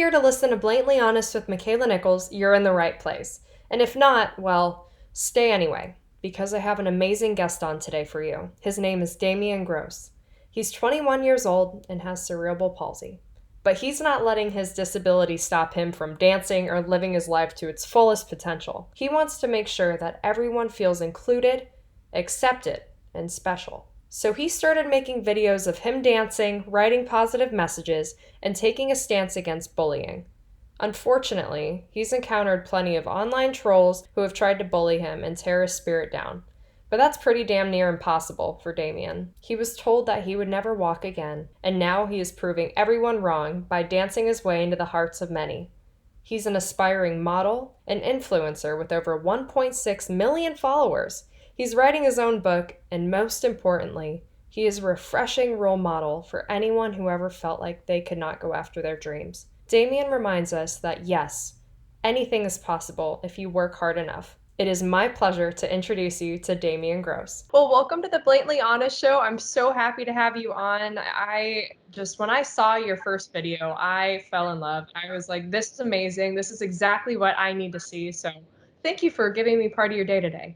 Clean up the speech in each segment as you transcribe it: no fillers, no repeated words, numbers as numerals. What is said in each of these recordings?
here to listen to Blatantly Honest with Makaila Nichols, you're in the right place. And if not, well, stay anyway, because I have an amazing guest on today for you. His name is Damion Gross. He's 21 years old and has cerebral palsy. But he's not letting his disability stop him from dancing or living his life to its fullest potential. He wants to make sure that everyone feels included, accepted, and special. So he started making videos of him dancing, writing positive messages, and taking a stance against bullying. Unfortunately, he's encountered plenty of online trolls who have tried to bully him and tear his spirit down. But that's pretty damn near impossible for Damion. He was told that he would never walk again, and now he is proving everyone wrong by dancing his way into the hearts of many. He's an aspiring model, an influencer with over 1.6 million followers. He's writing his own book, and most importantly, he is a refreshing role model for anyone who ever felt like they could not go after their dreams. Damion reminds us that yes, anything is possible if you work hard enough. It is my pleasure to introduce you to Damion Gross. Well, welcome to the Blatantly Honest show. I'm so happy to have you on. When I saw your first video, I fell in love. I was like, this is amazing. This is exactly what I need to see. So thank you for giving me part of your day today.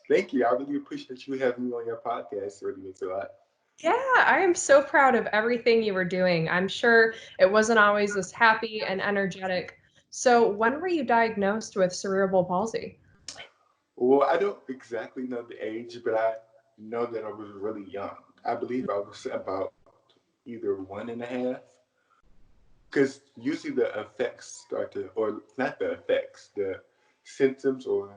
Thank you. I really appreciate you having me on your podcast. It really means a lot. Yeah, I am so proud of everything you were doing. I'm sure it wasn't always this happy and energetic. So when were you diagnosed with cerebral palsy? Well, I don't exactly know the age, but I know that I was really young. I believe I was about either 1.5, because usually the effects start to, or not the effects, the symptoms or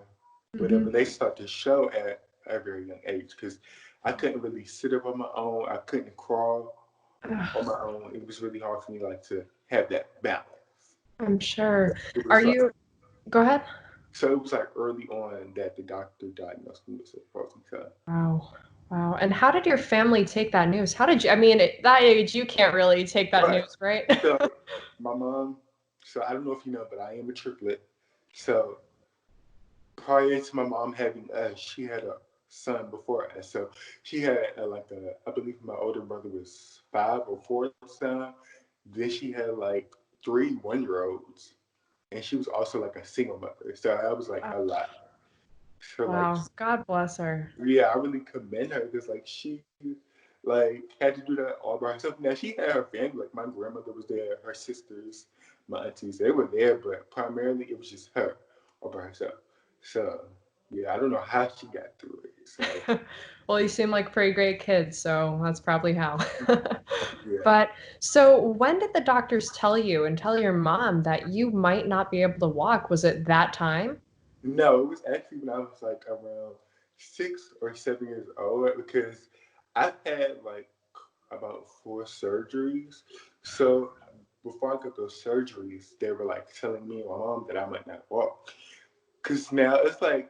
whatever, they start to show at a very young age. Because I couldn't really sit up on my own. I couldn't crawl on my own. It was really hard for me to have that balance. I'm sure. It Are was like you, go ahead. So it was like early on that the doctor diagnosed me with cerebral palsy. Wow. Wow. And how did your family take that news? How did you, I mean, at that age, you can't really take that Right. news, right? So my mom, so I don't know if you know, but I am a triplet. So prior to my mom having us, she had a son before us. So she had I believe my older brother was 5 or 4 at the time. Then she had like 3 1-year-olds. And she was also like a single mother. So I was like a lot. So like Wow. God bless her. yeah, I really commend her because like she like had to do that all by herself. Now she had her family, like my grandmother was there, her sisters, my aunties, they were there, but primarily it was just her all by herself. So yeah, I don't know how she got through it. So Well, you seem like pretty great kids, so that's probably how. yeah. But so when did the doctors tell you and tell your mom that you might not be able to walk? Was it that time? No, it was actually when I was like around 6 or 7 years old because I've had like about 4 surgeries. So before I got those surgeries, they were like telling me and my mom that I might not walk. Cause now it's like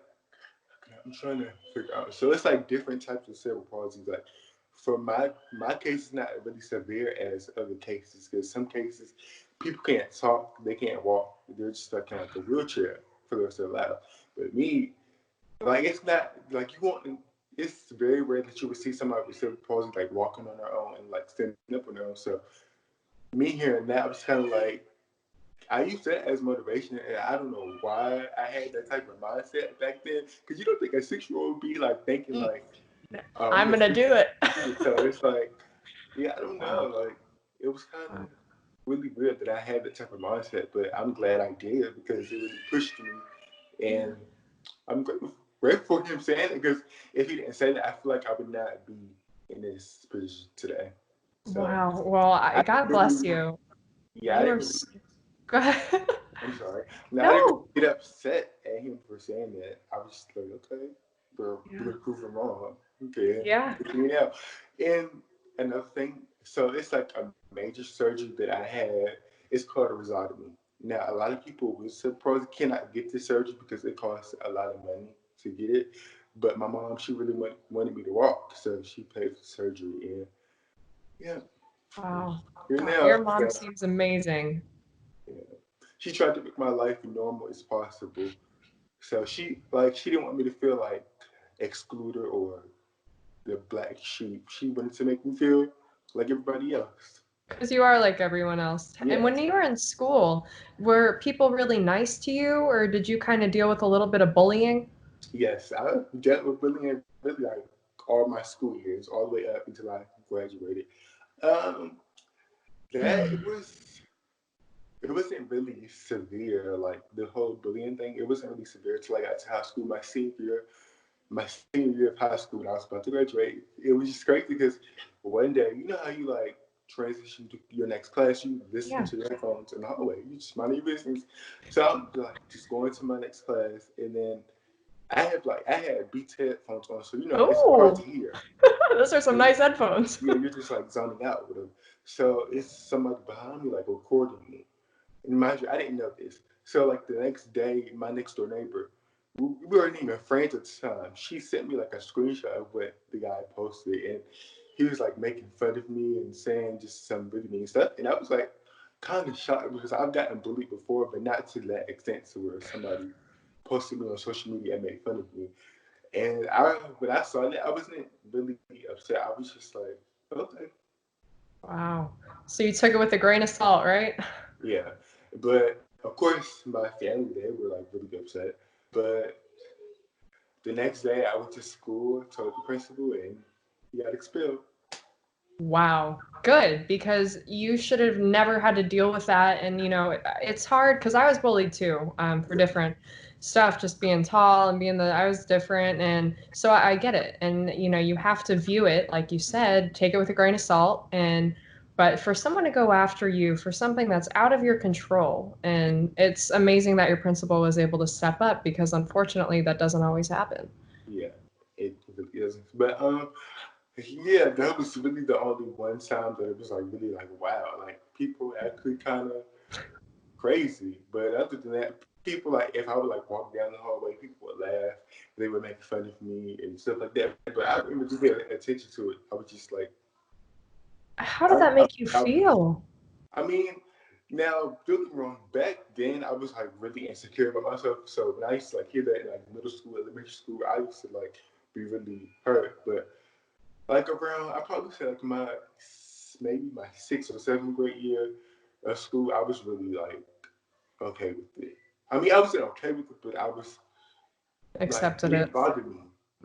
I'm trying to figure out. So it's like different types of cerebral palsy. Like for my case, is not really severe as other cases. Because some cases, people can't talk, they can't walk, they're just stuck in like a wheelchair for the rest of their life. But me, like it's not like you want. It's very rare that you would see somebody with cerebral palsy like walking on their own and like standing up on their own. So me hearing that was kind of like I used that as motivation, and I don't know why I had that type of mindset back then. Because you don't think a 6-year-old would be like thinking like, "Oh, I'm I'm gonna gonna do do it. it." So it's like, yeah, I don't Wow. know. Like it was kind of Wow. really weird that I had that type of mindset, but I'm glad I did because it really pushed me, and I'm grateful for him saying it. Because if he didn't say that, I feel like I would not be in this position today. So Wow. Well, I God didn't bless really, you. yeah, I You didn't are. really Go ahead. I'm sorry. Now I didn't No. really get upset at him for saying that. I was just like, okay, bro, we're Yeah. gonna prove him wrong. Okay, Yeah. look at me now. And another thing, so it's like a major surgery that I had. It's called a rhizotomy. Now a lot of people with cerebral palsy cannot get this surgery because it costs a lot of money to get it. But my mom, she really wanted me to walk, so she paid for the surgery. And yeah, Wow. here God, now. your mom So seems amazing. yeah. She tried to make my life normal as possible. So she didn't want me to feel like excluded or the black sheep. She wanted to make me feel like everybody else. Because you are like everyone else. And when Yes, you were in school, were people really nice to you, or did you kind of deal with a little bit of bullying? yes. I dealt with bullying really like all my school years, all the way up until I graduated. Um, that it wasn't really severe. Like the whole bullying thing, it wasn't really severe until I got to high school. My senior year of high school, when I was about to graduate, it was just crazy because one day, you know how you like transition to your next class, you listen Yeah. to your headphones in the hallway, you just mind your business. So I'm like just going to my next class, and then I had Beats headphones on, so it's hard to Oh, hear. those are some So nice headphones. yeah, you're just like zoning out with them. So it's somebody behind me like recording me. And mind you, I didn't know this. So like the next day, my next door neighbor, we weren't even friends at the time. She sent me like a screenshot of what the guy posted, and he was like making fun of me and saying just some really mean stuff. And I was like kind of shocked because I've gotten bullied before, but not to that extent to where somebody posted me on social media and made fun of me. And when I saw that, I wasn't really upset. I was just like, okay, Wow. So you took it with a grain of salt, right? yeah. But of course, my family, they were like really upset. But the next day, I went to school, told the principal, and he got expelled. Wow. Good, because you should have never had to deal with that. And, it's hard because I was bullied too, for different stuff, just being tall and being I was different. And so I get it. And, you have to view it, like you said, take it with a grain of salt. But for someone to go after you for something that's out of your control, and it's amazing that your principal was able to step up because unfortunately that doesn't always happen. Yeah, it really isn't. But yeah, that was really the only one time that it was like really like wow, like people actually kind of crazy. But other than that, people like if I would like walk down the hallway, people would laugh, they would make fun of me and stuff like that. But I didn't even just pay attention to it. I was just like, How did that make you I feel? I mean, now don't get me wrong. Back then, I was like really insecure about myself. So when I used to like hear that in like middle school, elementary school, I used to like be really hurt. But like around, I probably say like maybe my sixth or seventh grade year of school, I was really like okay with it. I mean, I wasn't okay with it, but I was like it Accepted it. didn't bother me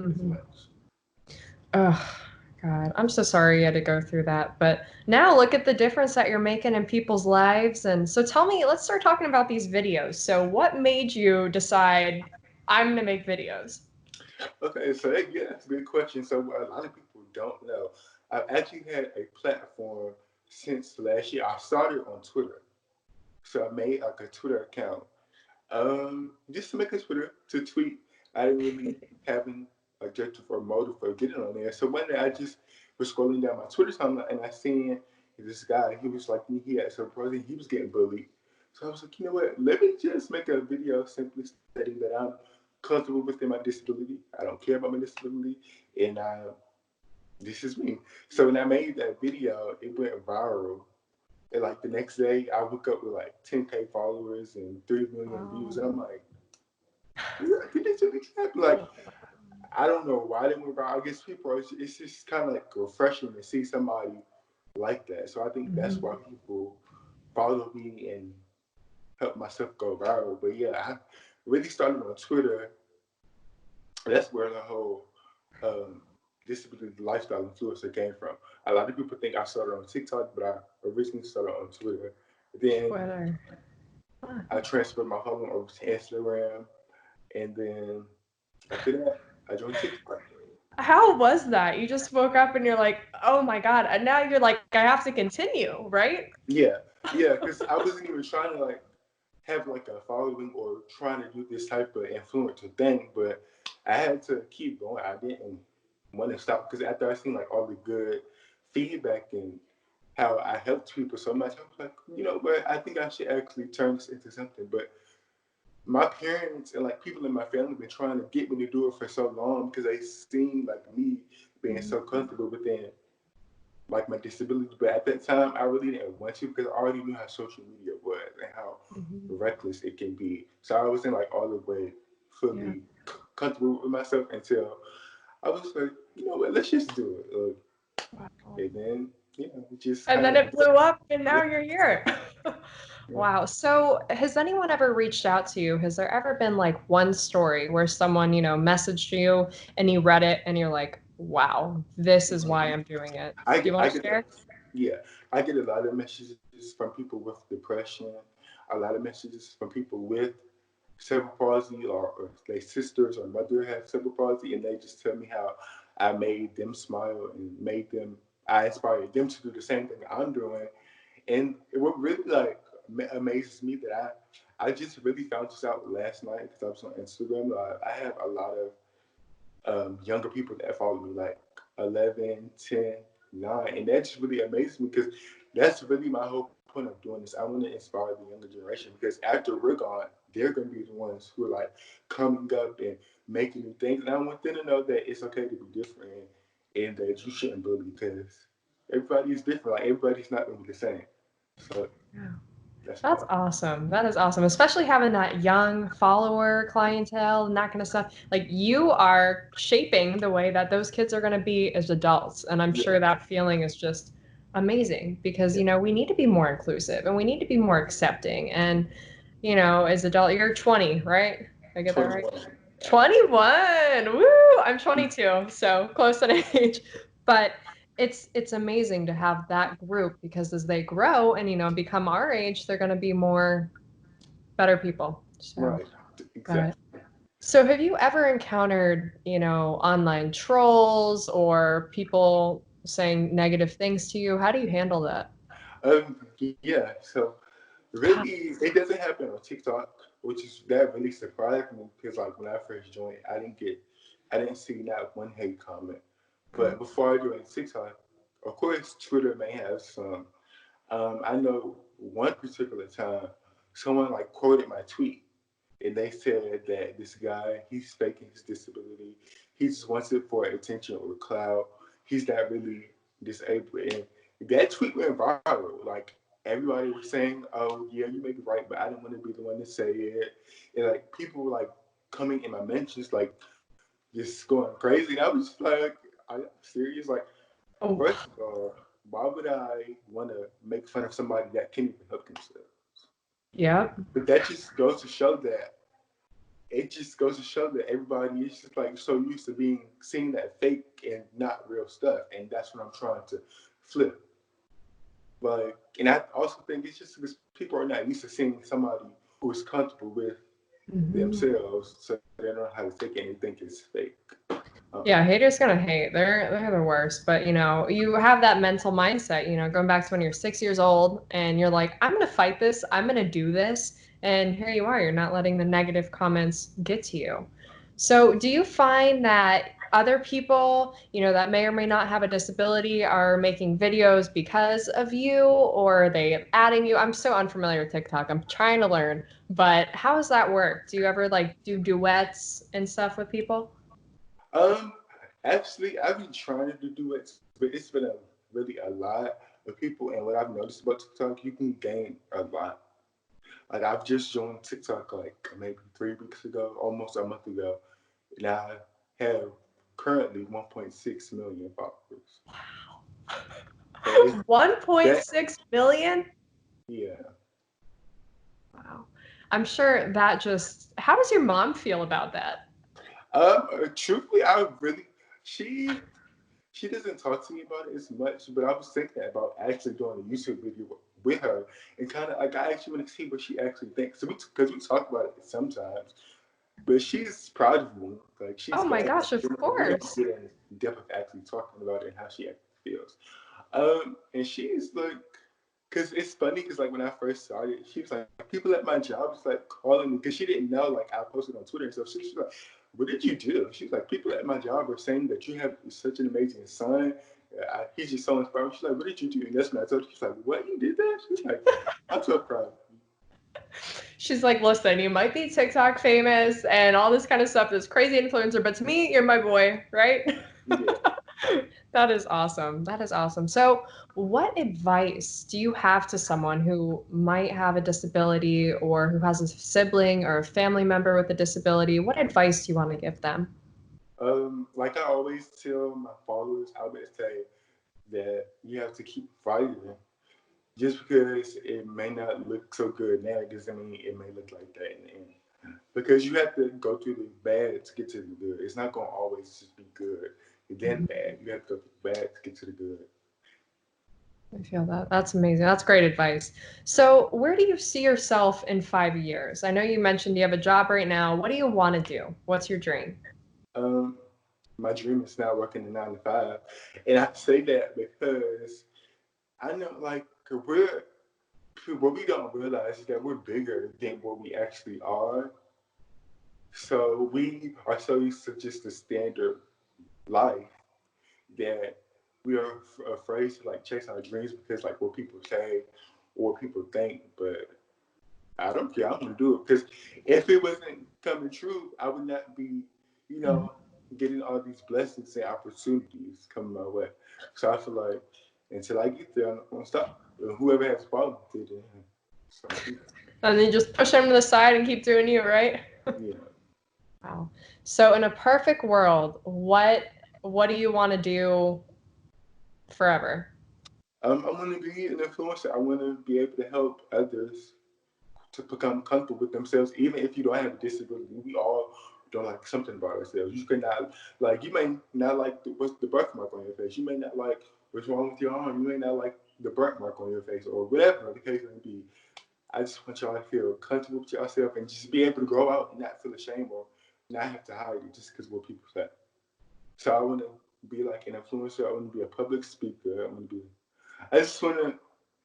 as Hmm. much. Oh, God. I'm so sorry you had to go through that. But now look at the difference that you're making in people's lives. And so tell me, let's start talking about these videos. So, what made you decide I'm going to make videos? Okay, so yeah, that's a good question. So a lot of people don't know. I've actually had a platform since last year. I started on Twitter. So I made like a Twitter account. Just to make a Twitter to tweet. I didn't really have an objective or motive for getting on there. So one day I just was scrolling down my Twitter timeline and I seen this guy. He was like me. He had some brother. He was getting bullied. So I was like, you know what? Let me just make a video simply stating that I'm comfortable within my disability. I don't care about my disability, and this is me. So when I made that video, it went viral. And like the next day, I woke up with like 10K followers and 3 million views, and Oh, I'm like, did this really happen? Like, I don't know why they went viral. I guess people, it's just kind of like refreshing to see somebody like that. So I think that's why mhm. people follow me and help myself go viral. But yeah, I really started on Twitter. That's where the whole um, disability lifestyle influencer came from. A lot of people think I started on TikTok, but I originally started on Twitter. Then Twitter. Huh. I transferred my following over to Instagram, and then after that, I joined TikTok. How was that? You just woke up and you're like, oh my God. And now you're like, I have to continue, right? Yeah, yeah, because I wasn't even trying to like have like a following or trying to do this type of influencer thing, but I had to keep going. I didn't want to stop because after I seen like all the good feedback and how I helped people so much, I was like, you know what? I think I should actually turn this into something. But my parents and like people in my family been trying to get me to do it for so long because they seen like me being so comfortable within like my disability. But at that time, I really didn't want to because I already knew how social media was and how Mhm. reckless it can be. So I wasn't like all the way Yeah. fully comfortable with myself until I was like, you know what, let's just do it. Wow. And then yeah, just And kind then of, it blew up, and yeah, now you're here. yeah. Wow. So, has anyone ever reached out to you? Has there ever been like one story where someone, messaged you and you read it and you're like, wow, this is why I'm doing it? Do you want I to get share? yeah, I get a lot of messages from people with depression, a lot of messages from people with cerebral palsy, or their sisters or mother have cerebral palsy, and they just tell me how I made them smile and I inspired them to do the same thing I'm doing. And what really like amazes me that I just really found this out last night because I was on Instagram. I have a lot of younger people that follow me, like 11, 10, 9. And that just really amazes me because that's really my whole point of doing this. I want to inspire the younger generation because after we're gone, they're going to be the ones who are like coming up and making new things. And I want them to know that it's okay to be different and that you shouldn't bully because everybody is different. Like everybody's not going to be the same. So that's my That's awesome. That is awesome, especially having that young follower clientele and that kind of stuff. Like you are shaping the way that those kids are going to be as adults. And I'm yeah, sure that feeling is just amazing because, yeah. we need to be more inclusive and we need to be more accepting. And, as adult, you're 20, right? Did I get that right? 21. Yeah. 21. Woo! I'm 22, so close in age. But it's amazing to have that group because as they grow and become our age, they're going to be more better people. So, Right. but Exactly. so have you ever encountered, online trolls or people saying negative things to you? How do you handle that? Yeah. So really, it doesn't happen on TikTok, which is that really surprised me because like when I first joined, I didn't see not one hate comment. But before I joined TikTok, of course, Twitter may have some. I know one particular time, someone like quoted my tweet, and they said that this guy, he's faking his disability. He just wants it for attention or clout. He's not really disabled. And that tweet went viral. Like everybody was saying, "Oh yeah, you may be right, but I didn't want to be the one to say it." And like people were like coming in my mentions, like just going crazy. And I was like, "Are you serious?" Like, Oh, first of all, why would I want to make fun of somebody that can't even help themselves? yeah. But that just goes to show that everybody is just like so used to being seeing that fake and not real stuff, and that's what I'm trying to flip. Like, and I also think it's just because people are not used to seeing somebody who is comfortable with Mhm. themselves, so they don't know how to take anything is fake. Yeah, haters gonna hate. They're the worst. But you have that mental mindset, going back to when you're 6 years old and you're like, I'm gonna fight this, I'm gonna do this. And here you are, you're not letting the negative comments get to you. So do you find that other people, that may or may not have a disability are making videos because of you, or are they adding you? I'm so unfamiliar with TikTok. I'm trying to learn, but how does that work? Do you ever like do duets and stuff with people? Um, Actually, I've been trying to do it, but it's been really a lot of people, and what I've noticed about TikTok, you can gain a lot. Like I've just joined TikTok like maybe 3 weeks ago, almost a month ago, and I have currently 1.6 million followers. So it's that 1.6 million? yeah. Wow. I'm sure that just, how does your mom feel about that? Truthfully, I really she she doesn't talk to me about it as much, but I was thinking about actually doing a YouTube video with her and kind of like I actually want to see what she actually thinks. So because we talk about it sometimes, but she's proud of me. Like she's Oh my glad to gosh, see of me. We don't course. get in depth of actually talking about it and how she actually feels. And she's like, cause it's funny, cause like when I first started, she was like, people at my job was like calling me, cause she didn't know like I posted on Twitter and stuff. She was like, what did you do? She's like, people at my job are saying that you have such an amazing son. He's just so inspiring. She's like, what did you do? And that's when I told her. She's like, what, you did that? She's like, I'm so proud of She's like, listen, you might be TikTok famous and all this kind of stuff, this crazy influencer, but to me, you're my boy, right? you. Yeah. That is awesome. That is awesome. So, what advice do you have to someone who might have a disability or who has a sibling or a family member with a disability? What advice do you want to give them? Like I always tell my followers, I would say that you have to keep fighting. Just because it may not look so good now doesn't mean it may look like that in the end. Because you have to go through the bad to get to the good. It's not gonna always just be good and then bad. You have to go through the bad to get to the good. I feel that. That's amazing. That's great advice. So, where do you see yourself in 5 years? I know you mentioned you have a job right now. What do you want to do? What's your dream? Um, my dream is now working a 9 to 5, and I say that because I know like we're what we don't realize is that we're bigger than what we actually are. So we are so used to just the standard life that we are afraid to like chase our dreams because like what people say or what people think. But I don't care. I'm gonna do it because if it wasn't coming true, I would not be, you Mhm. know, getting all these blessings and opportunities coming my way. So I feel like until I get there, I'm not gonna stop. Whoever has problems with it, so And then you just push them to the side and keep doing you, right? yeah. Wow. So, in a perfect world, what do you want to do forever? I want to be an influencer. I want to be able to help others to become comfortable with themselves, even if you don't have a disability. We all don't like something about ourselves. You cannot like you may not like what's the birthmark on your face. You may not like what's wrong with your arm. You may not like the birthmark on your face or whatever the case may be. I just want y'all to feel comfortable with yourself and just be able to grow out and not feel ashamed or not have to hide it just because what people say. So I want to be like an influencer. I want to be a public speaker. I want to be. I just want to,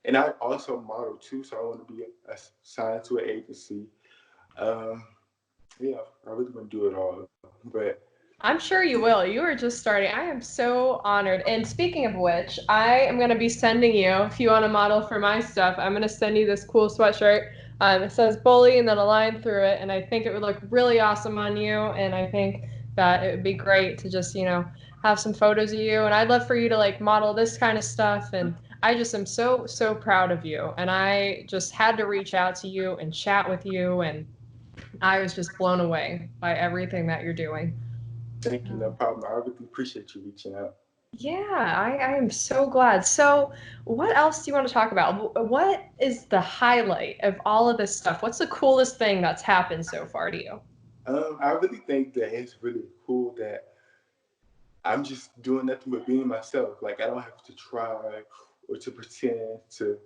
and I also model too. So I want to be assigned to an agency. Um, yeah, I really want to do it all. But I'm sure you will. You are just starting. I am so honored. And speaking of which, I am going to be sending you, if you want to model for my stuff, I'm going to send you this cool sweatshirt. It says bully and then a line through it. And I think it would look really awesome on you. And I think that it would be great to just, have some photos of you. And I'd love for you to like model this kind of stuff. And I just am so, so proud of you. And I just had to reach out to you and chat with you. And I was just blown away by everything that you're doing. thank you, no problem. I really appreciate you reaching out. Yeah, I am so glad. So, what else do you want to talk about? What is the highlight of all of this stuff? What's the coolest thing that's happened so far to you? I really think that it's really cool that I'm just doing nothing but being myself. Like I don't have to try or to pretend to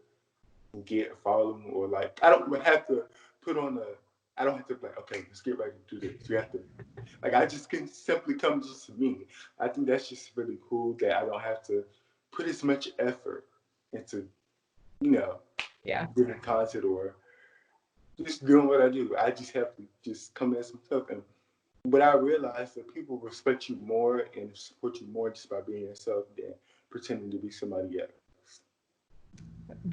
get following or like I don't have to put on a I don't have to be like, okay, let's get ready to do this. You have to like I just can simply come just to me. I think that's just really cool that I don't have to put as much effort into, you know, Yeah. giving content or just doing what I do. I just have to just come as myself and but I realized that people respect you more and support you more just by being yourself than pretending to be somebody else.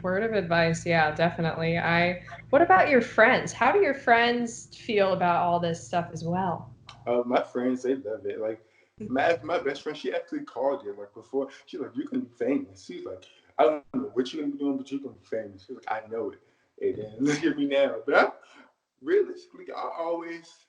Word of advice. Yeah, definitely. What about your friends? How do your friends feel about all this stuff as well? My friends, they love it. Like my best friend, she actually called it like before. She's like, "You're gonna be famous." She's like, "I don't know what you're gonna be doing, but you're gonna be famous." She's like, "I know it." And then look at me now. But I realistically, I always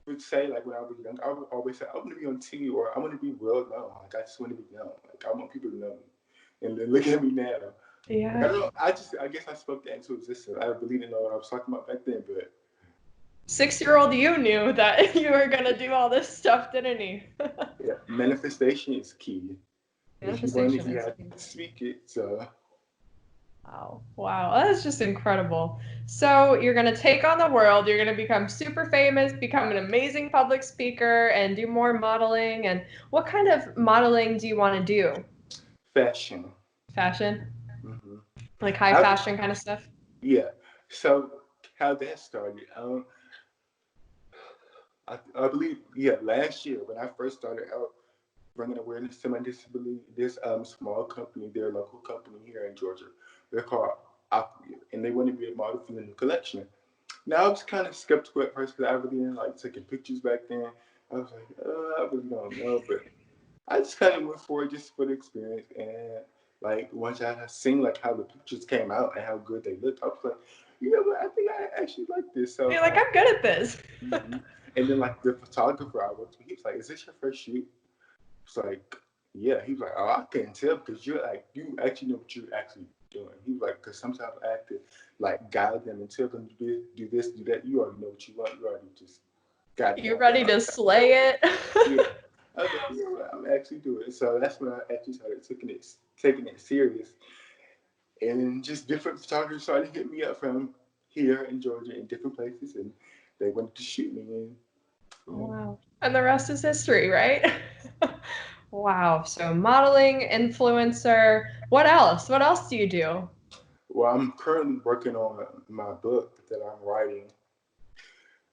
would say like when I was young, I would always say I want to be on TV or I want to be well known. Like I just want to be known. Like I want people to know me. And then look at me now. Like I Yeah. don't know. I guess I spoke that into existence. I really didn't know what I was talking about back then, but 6-year-old you knew that you were going to do all this stuff, didn't you? yeah, manifestation is key. If you want it, Manifestation you is have key. to speak it. So Wow. Wow. That's just incredible. So you're going to take on the world. You're going to become super famous, become an amazing public speaker, and do more modeling. And what kind of modeling do you want to do? fashion. Fashion? Hmm Like high I, fashion kind of stuff? yeah. So how that started? I believe last year when I first started out bringing awareness to my disability, this small company, their local company here in Georgia, they're called Aquia, and they wanted me to model for the new collection. Now I was kind of skeptical at first because I really didn't like taking pictures back then. I was like, I really don't know, but I just kind of went for it just for the experience. And like once I seen like how the pictures came out and how good they looked, I was like, you know what? I think I actually like this. So, You're like, I'm good at this. mhm. And then like the photographer I worked with, he was like, "Is this your first shoot?" It's like, Yeah, he was like, oh, I couldn't tell because you're like, you actually know what you're actually doing. He was like, because sometimes I have to like guide them and tell them to do this, do that. You already know what you want. You already just got it You down. ready to slay it? Yeah. I was like, you know what, I'm actually doing it. So that's when I actually started taking it serious. And just different photographers started hitting me up from here in Georgia in different places, and they wanted to shoot me. And Wow. And the rest is history, right? Wow. So modeling, influencer. What else? What else do you do? well, I'm currently working on my book that I'm writing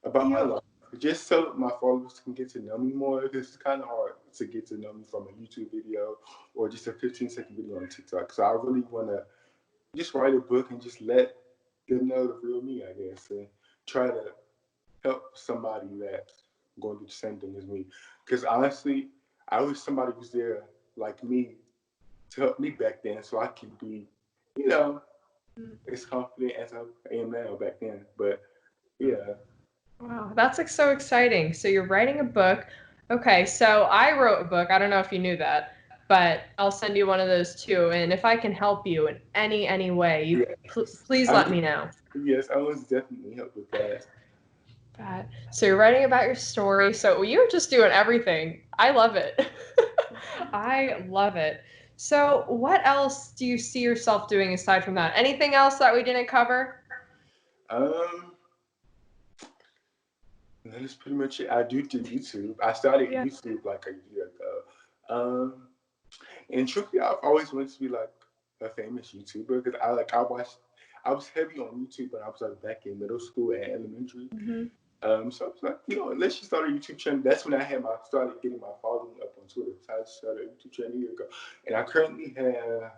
about my You life, just so my followers can get to know me more. Because it's kind of hard to get to know me from a YouTube video or just a 15-second video on TikTok. So I really want to just write a book and just let them know the real me, I guess, and try to help somebody that's going through the same thing as me. Because honestly, I wish somebody was there like me to help me back then, so I can be, you know, as confident as I am now back then. But yeah. Wow, that's like so exciting. So you're writing a book. Okay, so I wrote a book. I don't know if you knew that, but I'll send you one of those too. And if I can help you in any way, you Yes. please I let me know. yes, I was definitely help with that. So you're writing about your story. So you're just doing everything. I love it. I love it. So what else do you see yourself doing aside from that? Anything else that we didn't cover? Um, that is pretty much it. I do YouTube. I started Yeah. YouTube like a year ago. And truthfully, I've always wanted to be like a famous YouTuber because I was heavy on YouTube when I was like back in middle school and elementary. Mm-hmm. So I was like, let's just start a YouTube channel. That's when started getting my following up on Twitter. So I started a YouTube channel a year ago, and I currently have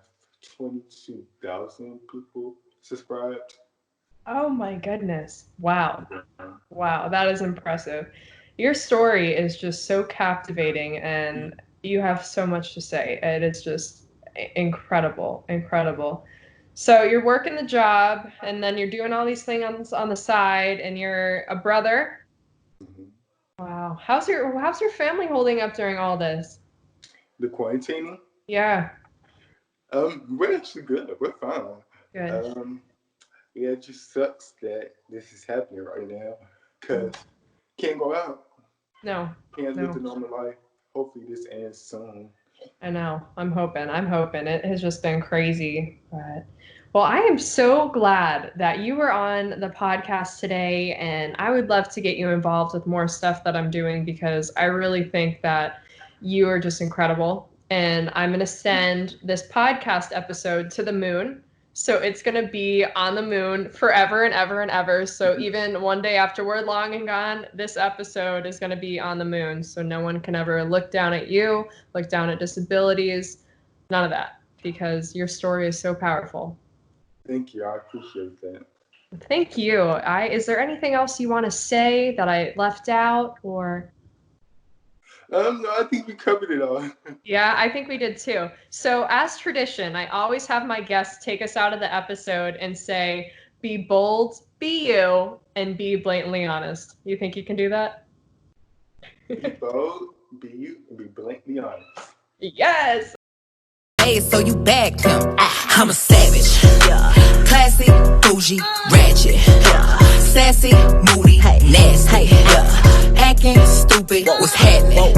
22,000 people subscribed. Oh my goodness. Wow. Wow, that is impressive. Your story is just so captivating and you have so much to say. It is just incredible, incredible. So you're working the job and then you're doing all these things on the side and you're a brother. Mhm. Wow. How's your family holding up during all this? The quarantining, Yeah, we're actually good. We're fine. good. Um, yeah, it just sucks that this is happening right now because can't go out, No, can't live no. the normal life. Hopefully, this ends soon. I know. I'm hoping. I'm hoping. It has just been crazy. But well, I am so glad that you were on the podcast today, and I would love to get you involved with more stuff that I'm doing because I really think that you are just incredible. And I'm going to send this podcast episode to the moon. So it's going to be on the moon forever and ever and ever. So even one day after we're long and gone, this episode is going to be on the moon. So no one can ever look down at you, look down at disabilities, none of that, because your story is so powerful. Thank you. I appreciate that. Thank you. Is there anything else you want to say that I left out or? No, I think we covered it all. Yeah, I think we did too. So, as tradition, I always have my guests take us out of the episode and say, be bold, be you, and be blatantly honest. You think you can do that? Be bold, be you, and be blatantly honest. Yes. Hey, so you bagged him. I'm a savage. Classy, bougie, ratchet. Sassy, moody, nasty. Acting stupid, what's happening?